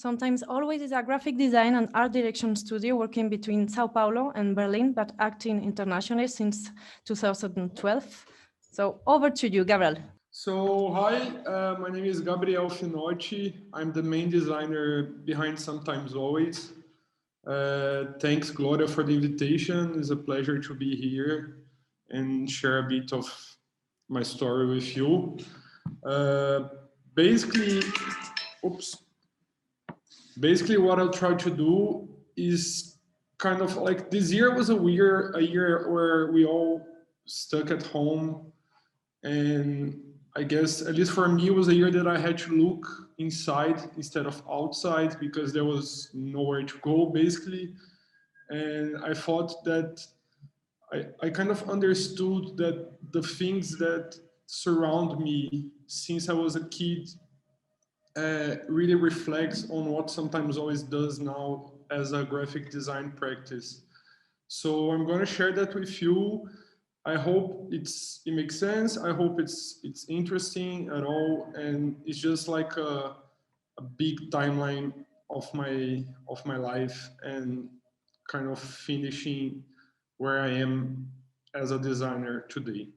Sometimes Always is a graphic design and art direction studio working between Sao Paulo and Berlin, but acting internationally since 2012. So over to you, Gabriel. So, hi, my name is Gabriel Finotti. I'm the main designer behind Sometimes Always. Thanks, Gloria, for the invitation. It's a pleasure to be here and share a bit of my story with you. Basically, what I'll try to do is kind of like this year was a year where we all stuck at home, and I guess at least for me it was a year that I had to look inside instead of outside because there was nowhere to go basically. And I thought that I kind of understood that the things that surround me since I was a kid really reflects on what Sometimes Always does now as a graphic design practice. So I'm going to share that with you. I hope it makes sense. I hope it's interesting at all, and it's just like a big timeline of my life and kind of finishing where I am as a designer today.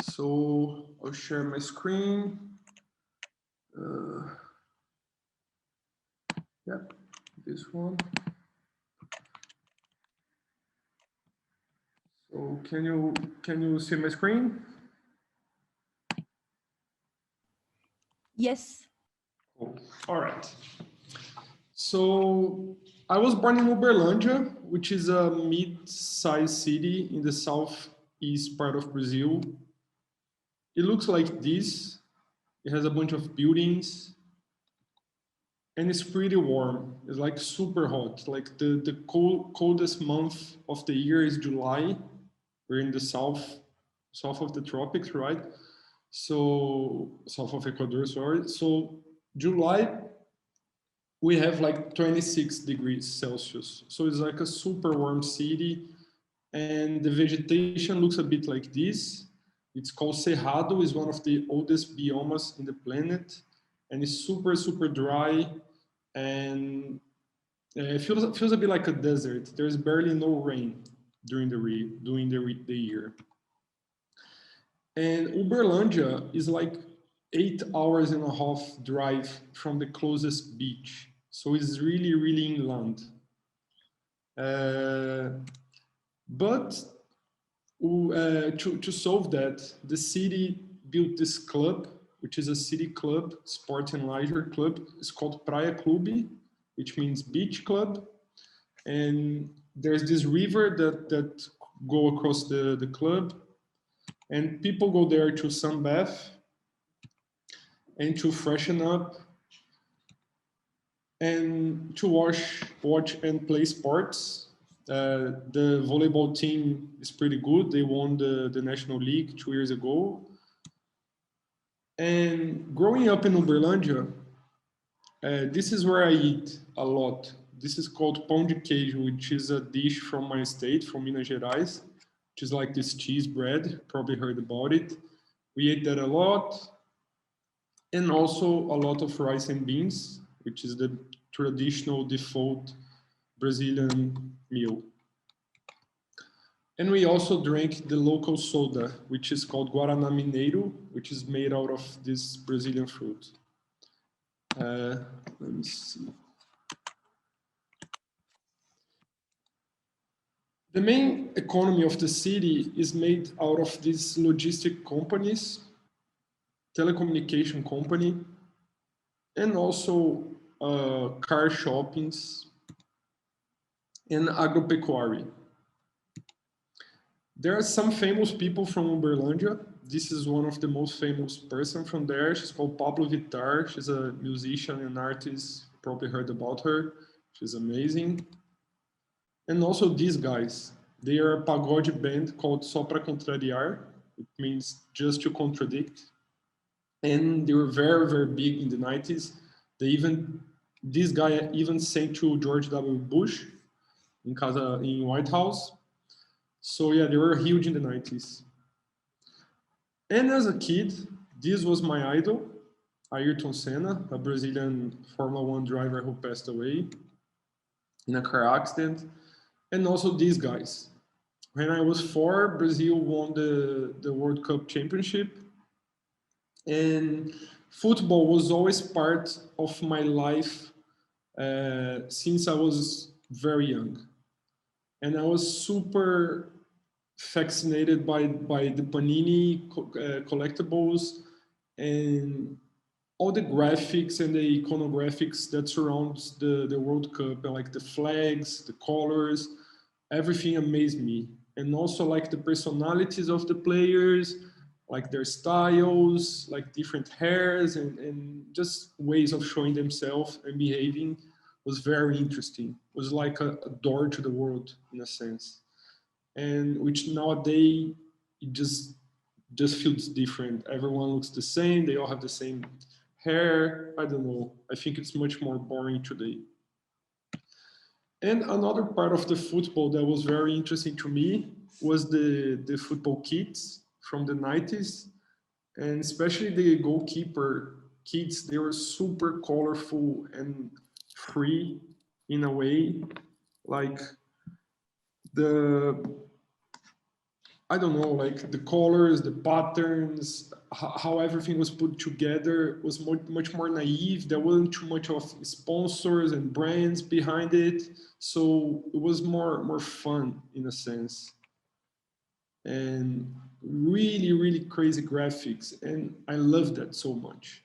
So I'll share my screen. Yeah, this one. So can you see my screen? Yes. Cool. All right. So I was born in Uberlândia, which is a mid-sized city in the southeast part of Brazil. It looks like this. It has a bunch of buildings, and it's pretty warm. It's like super hot. Like the coldest month of the year is July. We're in the south of the tropics, right? So south of Ecuador, sorry. So July, we have like 26 degrees Celsius. So it's like a super warm city. And the vegetation looks a bit like this. It's called Cerrado, is one of the oldest biomes in the planet. And it's super, super dry. And it feels a bit like a desert. There's barely no rain during the year. And Uberlândia is like 8 hours and a half drive from the closest beach. So it's really, really inland. But to solve that, the city built this club, which is a city club, sport and leisure club. It's called Praia Clube, which means beach club. And there's this river that go across the club. And people go there to sunbathe and to freshen up and to watch and play sports. The volleyball team is pretty good. They won the National League 2 years ago. And growing up in Uberlândia, this is where I eat a lot. This is called pão de queijo, which is a dish from my state, from Minas Gerais, which is like this cheese bread. Probably heard about it. We ate that a lot. And also a lot of rice and beans, which is the traditional default Brazilian meal. And we also drank the local soda, which is called Guaraná Mineiro, which is made out of this Brazilian fruit. Let me see. The main economy of the city is made out of these logistic companies, telecommunication company, and also car shoppings and agropecuary. There are some famous people from Uberlândia. This is one of the most famous person from there. She's called Pablo Vittar. She's a musician and artist. You probably heard about her. She's amazing. And also these guys. They are a pagode band called Só Pra Contrariar. It means just to contradict. And they were very, very big in the 90s. This guy even sang to George W. Bush in White House. So yeah, they were huge in the 90s. And as a kid, this was my idol. Ayrton Senna, a Brazilian Formula One driver who passed away in a car accident, and also these guys. When I was 4, Brazil won the World Cup championship, and football was always part of my life since I was very young. And I was super fascinated by the Panini collectibles and all the graphics and the iconographics that surrounds the World Cup, and like the flags, the colors, everything amazed me. And also like the personalities of the players, like their styles, like different hairs and just ways of showing themselves and behaving was very interesting. It was like a door to the world in a sense. And which nowadays it just feels different. Everyone looks the same. They all have the same hair. I don't know. I think it's much more boring today. And another part of the football that was very interesting to me was the football kits from the 90s, and especially the goalkeeper kits. They were super colorful and free in a way. Like the I don't know, like the colors, the patterns, how everything was put together was much more naive. There wasn't too much of sponsors and brands behind it, so it was more fun in a sense, and really crazy graphics, and I love that so much.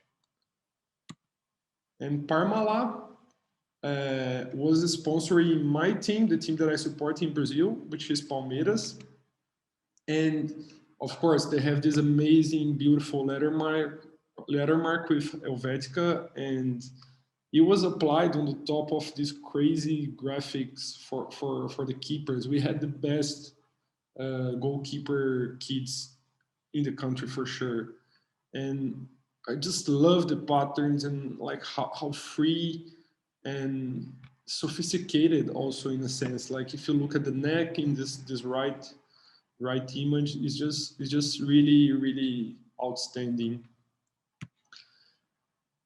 And Parmalat was sponsoring my team, the team that I support in Brazil, which is Palmeiras. And of course, they have this amazing, beautiful lettermark with Helvetica, and it was applied on the top of these crazy graphics for the keepers. We had the best goalkeeper kits in the country for sure. And I just love the patterns and like how free and sophisticated also in a sense. Like if you look at the neck in this right image, is just really outstanding.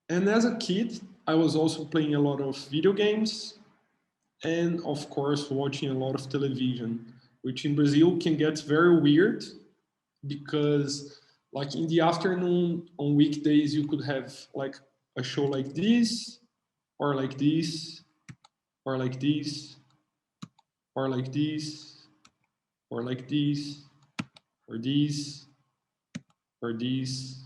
And as a kid, I was also playing a lot of video games and of course watching a lot of television, which in Brazil can get very weird because like in the afternoon on weekdays you could have like a show like this or like this or like this or like this or like this or this or this.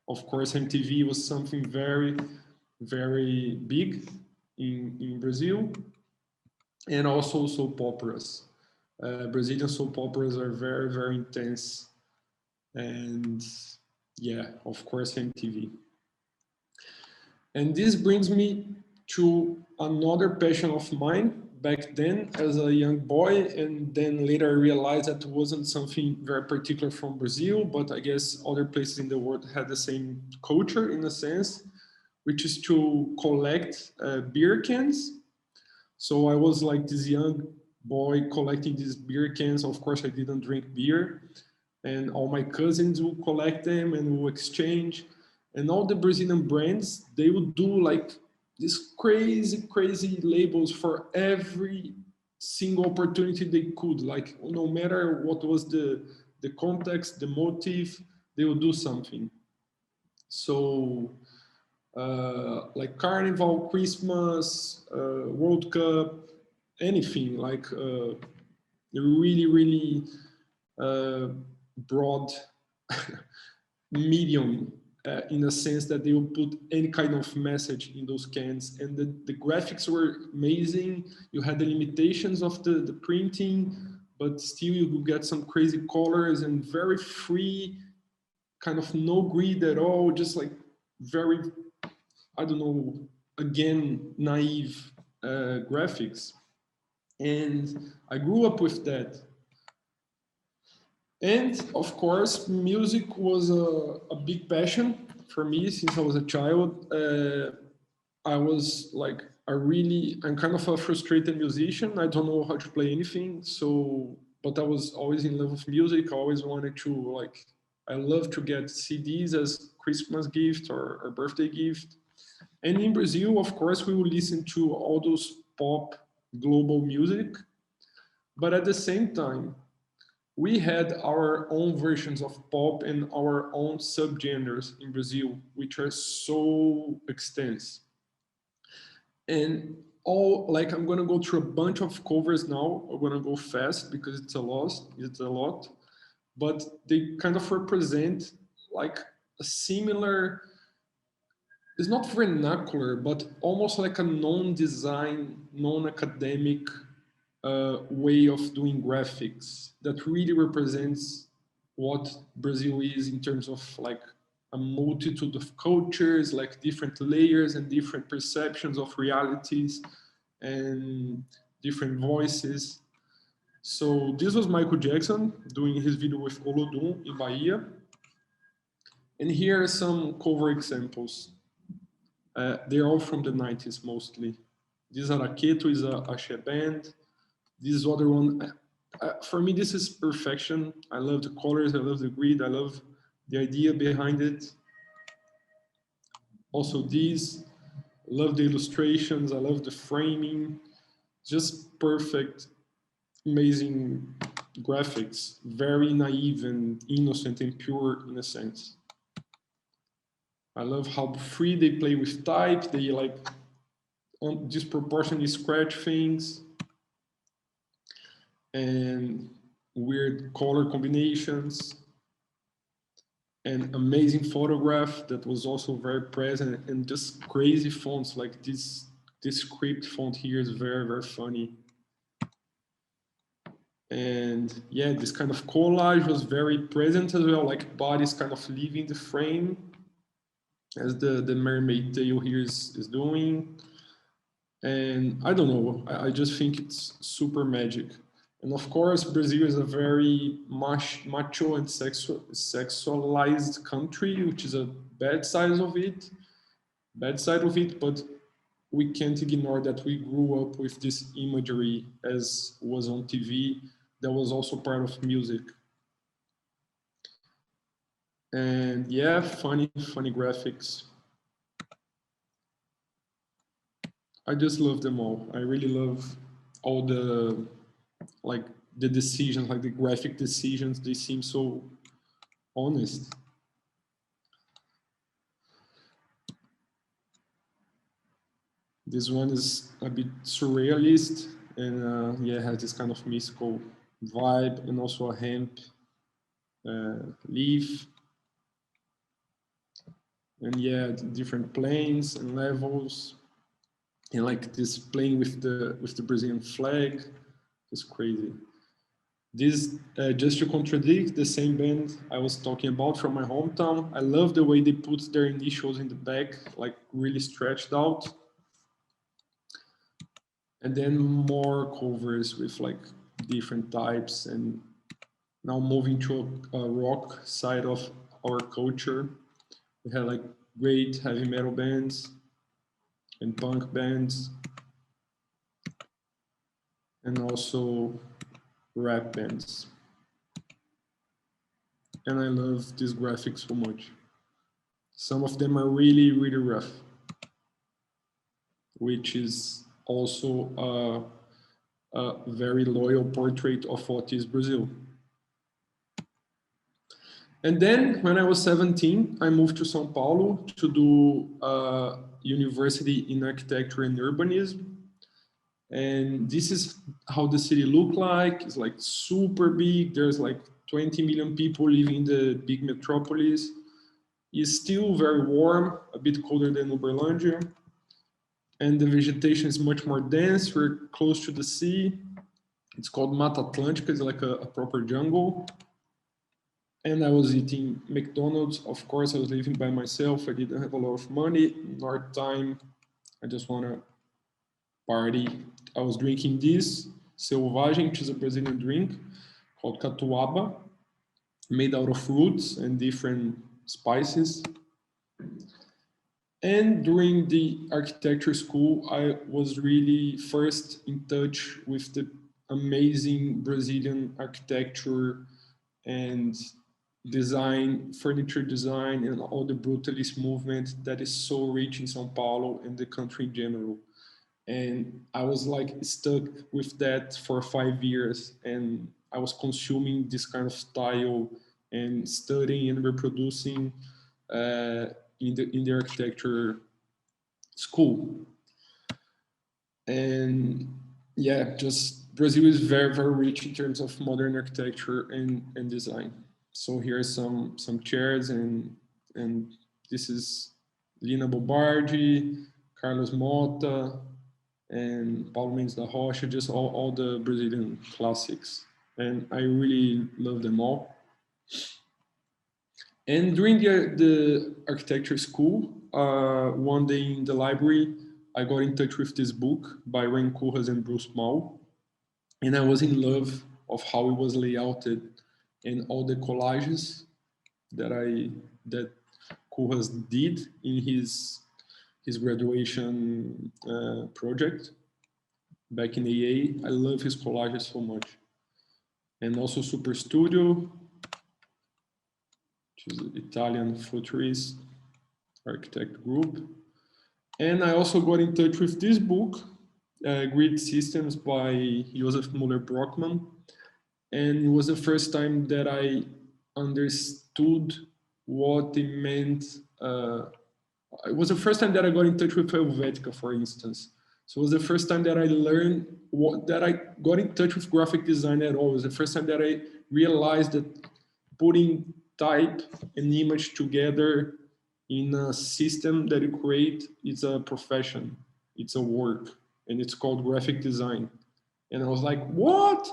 Of course, MTV was something very big in Brazil, and also soap operas. Brazilian soap operas are very intense, and yeah, of course, MTV. And this brings me to another passion of mine back then as a young boy, and then later I realized that it wasn't something very particular from Brazil, but I guess other places in the world had the same culture in a sense, which is to collect beer cans. So I was like this young boy collecting these beer cans. Of course, I didn't drink beer, and all my cousins will collect them and will exchange. And all the Brazilian brands, they would do like these crazy labels for every single opportunity they could. Like no matter what was the context, the motive, they would do something. So like Carnival, Christmas, World Cup, anything like really uh, broad medium in a sense that they will put any kind of message in those cans, and the graphics were amazing. You had the limitations of the printing, but still you could get some crazy colors and very free, kind of no grid at all, just like very, I don't know, again, naive graphics. And I grew up with that. And of course, music was a big passion for me since I was a child. I was like I'm kind of a frustrated musician. I don't know how to play anything. So, but I was always in love with music. I always wanted to like I love to get CDs as Christmas gift or birthday gift. And in Brazil, of course, we will listen to all those pop global music. But at the same time, we had our own versions of pop and our own subgenres in Brazil, which are so extensive. And all like I'm gonna go through a bunch of covers now. I'm gonna go fast because it's a lot, but they kind of represent like a similar, it's not vernacular, but almost like a non-design, non-academic way of doing graphics that really represents what Brazil is in terms of like a multitude of cultures, like different layers and different perceptions of realities and different voices. So this was Michael Jackson doing his video with Olodum in Bahia. And here are some cover examples. They're all from the 90s mostly. This Araqueto is a Axé band. This other one, for me, this is perfection. I love the colors, I love the grid, I love the idea behind it. Also these, love the illustrations, I love the framing, just perfect, amazing graphics, very naive and innocent and pure in a sense. I love how free they play with type, they like disproportionately scratch things and weird color combinations and amazing photograph that was also very present and just crazy fonts like this script font here is very, very funny. And yeah, this kind of collage was very present as well, like bodies kind of leaving the frame as the mermaid tail here is doing. And I don't know, I just think it's super magic. And of course, Brazil is a very macho and sexualized country, which is a bad side of it. But we can't ignore that we grew up with this imagery as was on TV that was also part of music. And yeah, funny graphics. I just love them all. I really love all the like the decisions, like the graphic decisions, they seem so honest. This one is a bit surrealist and yeah, has this kind of mystical vibe and also a hemp leaf. And yeah, different planes and levels. And like this playing with the Brazilian flag, it's crazy. This, just to contradict the same band I was talking about from my hometown, I love the way they put their initials in the back, like really stretched out. And then more covers with like different types and now moving to a rock side of our culture. We had like great heavy metal bands and punk bands and also rap bands. And I love these graphics so much. Some of them are really, really rough, which is also a very loyal portrait of what is Brazil. And then when I was 17, I moved to São Paulo to do university in architecture and urbanism. And this is how the city looked like. It's like super big. There's like 20 million people living in the big metropolis. It's still very warm, a bit colder than Uberlândia. And the vegetation is much more dense. We're close to the sea. It's called Mata Atlântica. It's like a proper jungle. And I was eating McDonald's. Of course, I was living by myself. I didn't have a lot of money, nor time. I just want to party. I was drinking this Selvagem, which is a Brazilian drink called catuaba, made out of roots and different spices. And during the architecture school, I was really first in touch with the amazing Brazilian architecture and design, furniture design, and all the brutalist movement that is so rich in São Paulo and the country in general. And I was like stuck with that for 5 years, and I was consuming this kind of style and studying and reproducing in the architecture school. And yeah, just Brazil is very, very rich in terms of modern architecture and design. So here are some chairs, and this is Lina Bobardi, Carlos Mota, and Paulo Mendes da Rocha, just all the Brazilian classics. And I really love them all. And during the architecture school, one day in the library, I got in touch with this book by Ren Koolhaas and Bruce Mau, and I was in love of how it was layouted and all the collages that Koolhaas did in his graduation project back in AA. I love his collages so much. And also Super Studio, which is an Italian futurist architect group. And I also got in touch with this book, Grid Systems by Josef Müller-Brockmann. And it was the first time that I understood what it meant. It was the first time that I got in touch with Helvetica, for instance. So it was the first time that I learned that I got in touch with graphic design at all. It was the first time that I realized that putting type and image together in a system that you create is a profession, it's a work, and it's called graphic design. And I was like, what?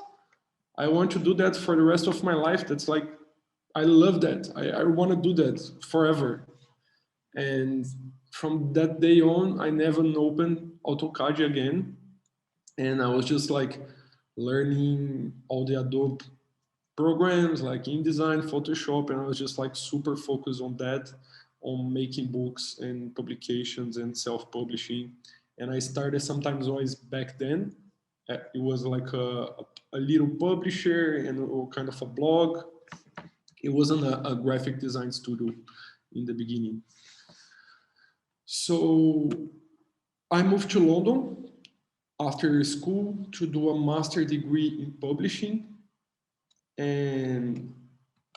I want to do that for the rest of my life. That's like, I love that. I want to do that forever. And from that day on, I never opened AutoCAD again. And I was just like learning all the Adobe programs like InDesign, Photoshop, and I was just like super focused on that, on making books and publications and self-publishing. And I started sometimes always back then. It was like a little publisher and kind of a blog. It wasn't a graphic design studio in the beginning. So I moved to London after school to do a master degree in publishing. And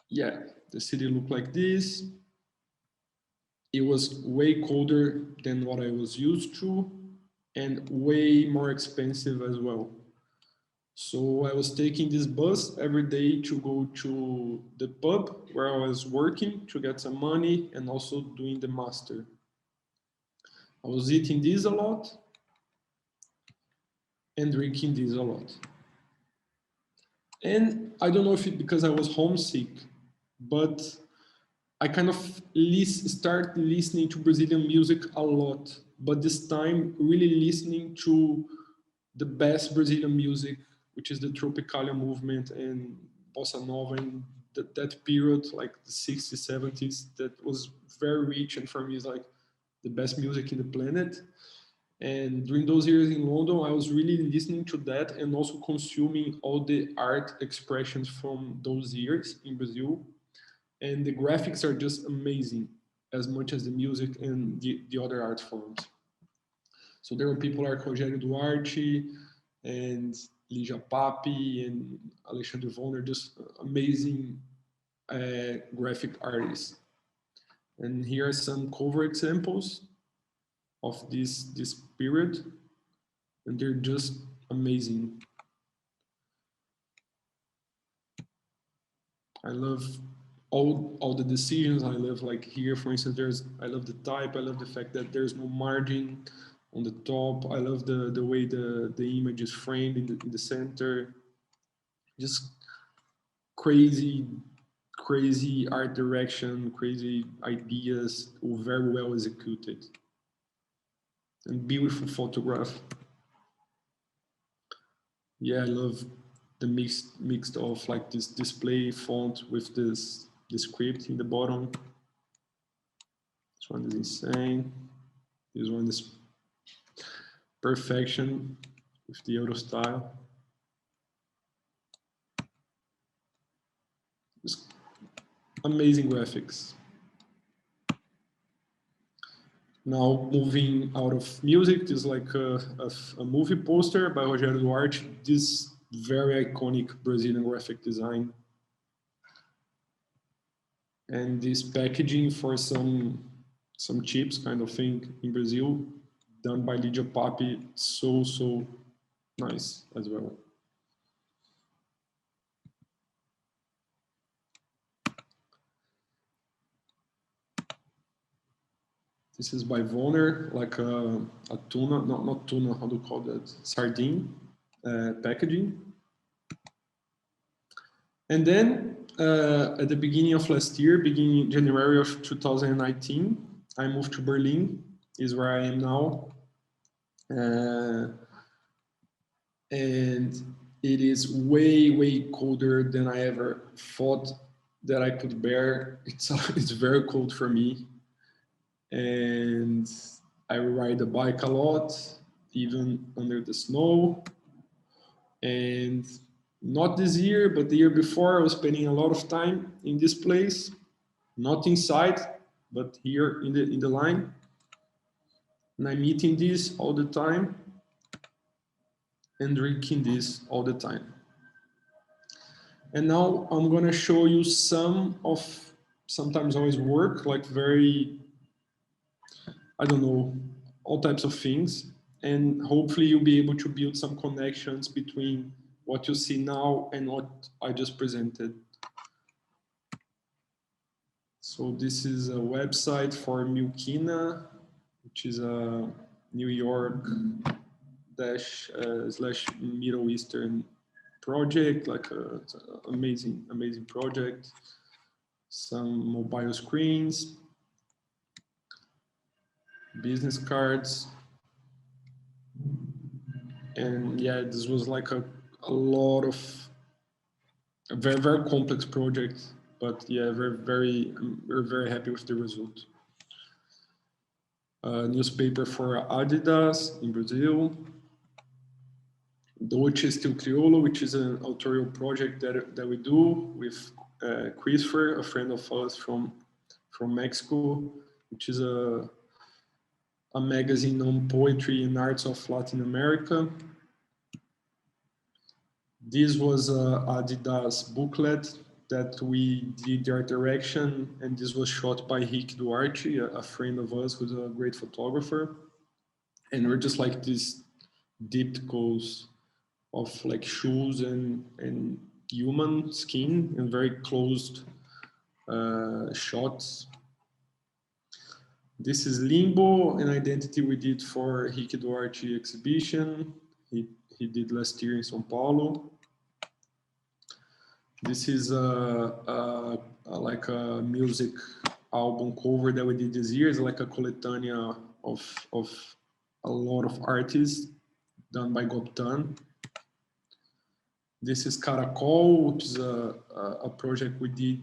yeah, the city looked like this. It was way colder than what I was used to and way more expensive as well. So I was taking this bus every day to go to the pub where I was working to get some money and also doing the master. I was eating this a lot and drinking this a lot. And I don't know if it's because I was homesick, but I kind of start listening to Brazilian music a lot, but this time really listening to the best Brazilian music, which is the Tropicalia movement and Bossa Nova and that period, like the 60s, 70s, that was very rich and for me is like the best music in the planet. And during those years in London, I was really listening to that and also consuming all the art expressions from those years in Brazil. And the graphics are just amazing, as much as the music and the other art forms. So there were people like Rogério Duarte and Ligia Papi and Alexandre Vonner, just amazing graphic artists. And here are some cover examples of this period, and they're just amazing. I love all the decisions. I love like here, for instance, I love the type. I love the fact that there's no margin on the top. I love the way the image is framed in the center. Just crazy art direction, crazy ideas, very well executed, and beautiful photograph. Yeah, I love the mixed of like this display font with this script in the bottom. This one is insane. This one is perfection with the Euro style. Just amazing graphics. Now moving out of music, this is like a movie poster by Rogério Duarte. This very iconic Brazilian graphic design. And this packaging for some chips kind of thing in Brazil, done by Lidia Papi, so nice as well. This is by Vonner, like a tuna, not tuna, how do you call that? Sardine packaging. And then at the beginning of last year, beginning January of 2019, I moved to Berlin, is where I am now. And it is way colder than I ever thought that I could bear. It's very cold for me. And I ride a bike a lot, even under the snow. And not this year, but the year before, I was spending a lot of time in this place, not inside, but here in the line. And I'm eating this all the time and drinking this all the time. And now I'm gonna show you some of sometimes always work, like very, I don't know, all types of things. And hopefully you'll be able to build some connections between what you see now and what I just presented. So this is a website for Milkina, which is a New York slash Middle Eastern project, like an amazing project. Some mobile screens, business cards. And yeah, this was like a lot of a very complex project, but yeah, we're very happy with the result. Newspaper for Adidas in Brazil. Dolce Still Criollo, which is an authorial project that we do with Christopher, a friend of us from Mexico, which is a magazine on poetry and arts of Latin America. This was a Adidas booklet that we did the art direction, and this was shot by Rick Duarte, a friend of us who's a great photographer. And we're just like these diptychs of like shoes and human skin and very closed shots. This is Limbo, an identity we did for Rick Duarte exhibition. He did last year in São Paulo. This is like a music album cover that we did this year. It's like a coletania of a lot of artists done by Goptan. This is Caracol, which is a project we did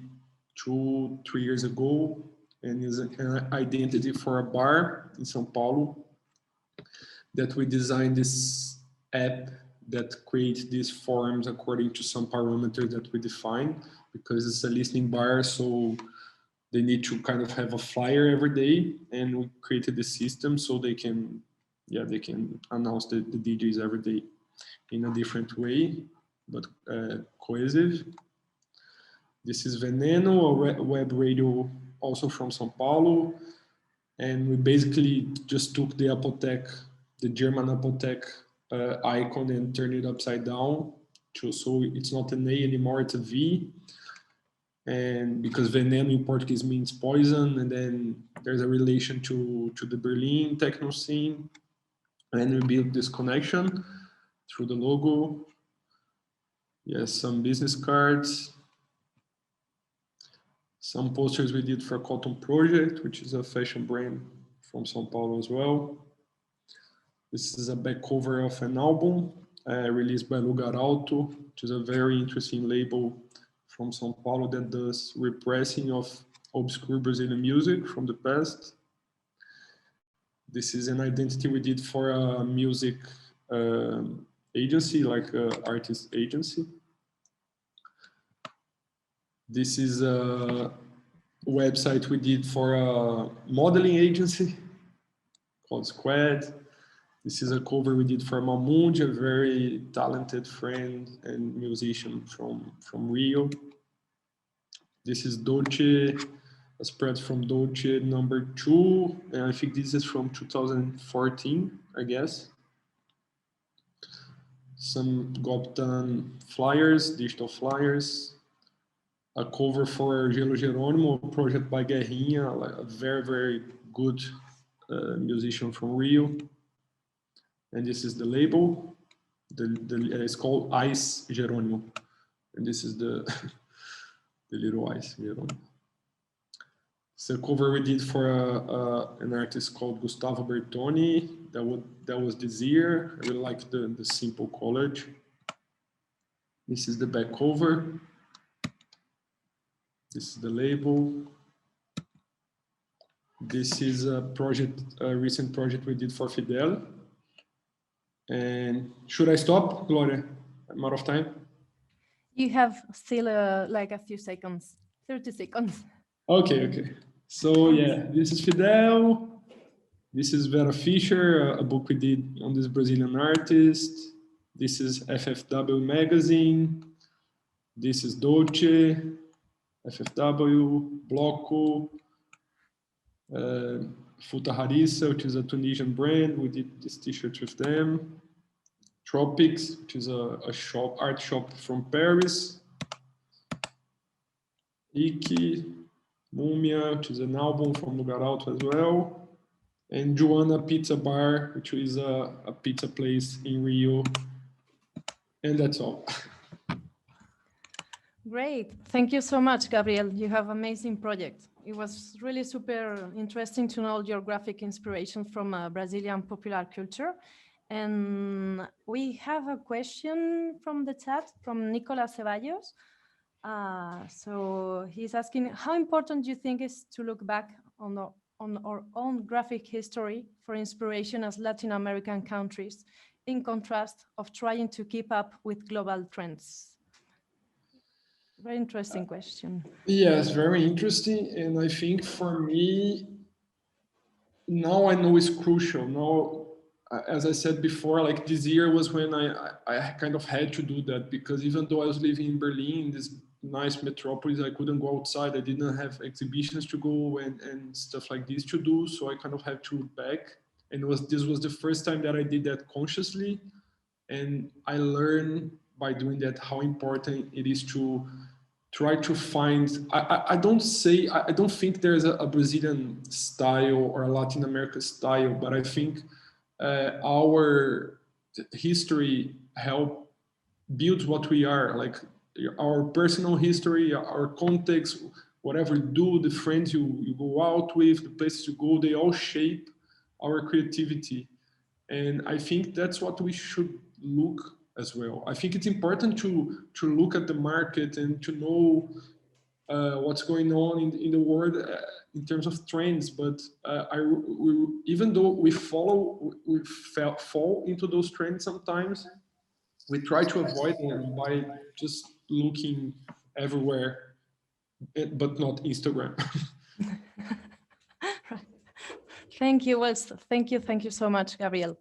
2-3 years ago, and is an identity for a bar in São Paulo that we designed this app that creates these forms according to some parameters that we define, because it's a listening bar, so they need to kind of have a flyer every day, and we created the system so they can announce the DJs every day in a different way, but cohesive. This is Veneno, a web radio also from São Paulo, and we basically just took the Apotec, the German Apotec icon and turn it upside down, so it's not an A anymore, it's a V. And because veneno in Portuguese means poison, and then there's a relation to the Berlin techno scene, and we built this connection through the logo. Yes, some business cards, some posters we did for Cotton Project, which is a fashion brand from São Paulo as well. This is a back cover of an album released by Lugar Alto, which is a very interesting label from São Paulo that does repressing of obscure Brazilian music from the past. This is an identity we did for a music agency, like an artist agency. This is website we did for a modeling agency called Squad. This is a cover we did for Mamundi, a very talented friend and musician from Rio. This is Dolce, a spread from Dolce #2, and I think this is from 2014, I guess. Some Goptan flyers, digital flyers. A cover for Gelo Jerônimo, a project by Guerrinha, a very, very good musician from Rio. And this is the label. It's called Ice Jerônimo. And this is the, the little Ice Jerônimo. It's a cover we did for an artist called Gustavo Bertoni. That was this year. I really like the simple collage. This is the back cover. This is the label. This is a recent project we did for Fidel. And should I stop, Gloria? I'm out of time. You have still like a few seconds, 30 seconds. Okay. So yeah, this is Fidel. This is Vera Fischer, a book we did on this Brazilian artist. This is FFW magazine. This is Dolce, FFW, Bloco, Futa Harissa, which is a Tunisian brand. We did this t-shirt with them. Tropics, which is a art shop from Paris. Iki, Mumia, which is an album from Lugar Alto as well. And Joana Pizza Bar, which is a pizza place in Rio. And that's all. Great. Thank you so much, Gabriel. You have amazing project. It was really super interesting to know your graphic inspiration from Brazilian popular culture. And we have a question from the chat from Nicolas Ceballos. So he's asking, how important do you think is to look back on our own graphic history for inspiration as Latin American countries, in contrast of trying to keep up with global trends? Very interesting question. Yes, very interesting. And I think for me, now I know it's crucial. Now, as I said before, like this year was when I kind of had to do that, because even though I was living in Berlin, this nice metropolis, I couldn't go outside. I didn't have exhibitions to go and stuff like this to do. So I kind of had to look back. And this was the first time that I did that consciously. And I learned by doing that how important it is to try to find, I don't think there's a Brazilian style or a Latin American style, but I think our history help build what we are, like our personal history, our context, whatever you do, the friends you go out with, the places you go, they all shape our creativity. And I think that's what we should look as well. I think it's important to look at the market and to know what's going on in the world in terms of trends. But even though we fall into those trends sometimes, we try to avoid them by just looking everywhere, but not Instagram. Thank you. Well, thank you so much, Gabriel.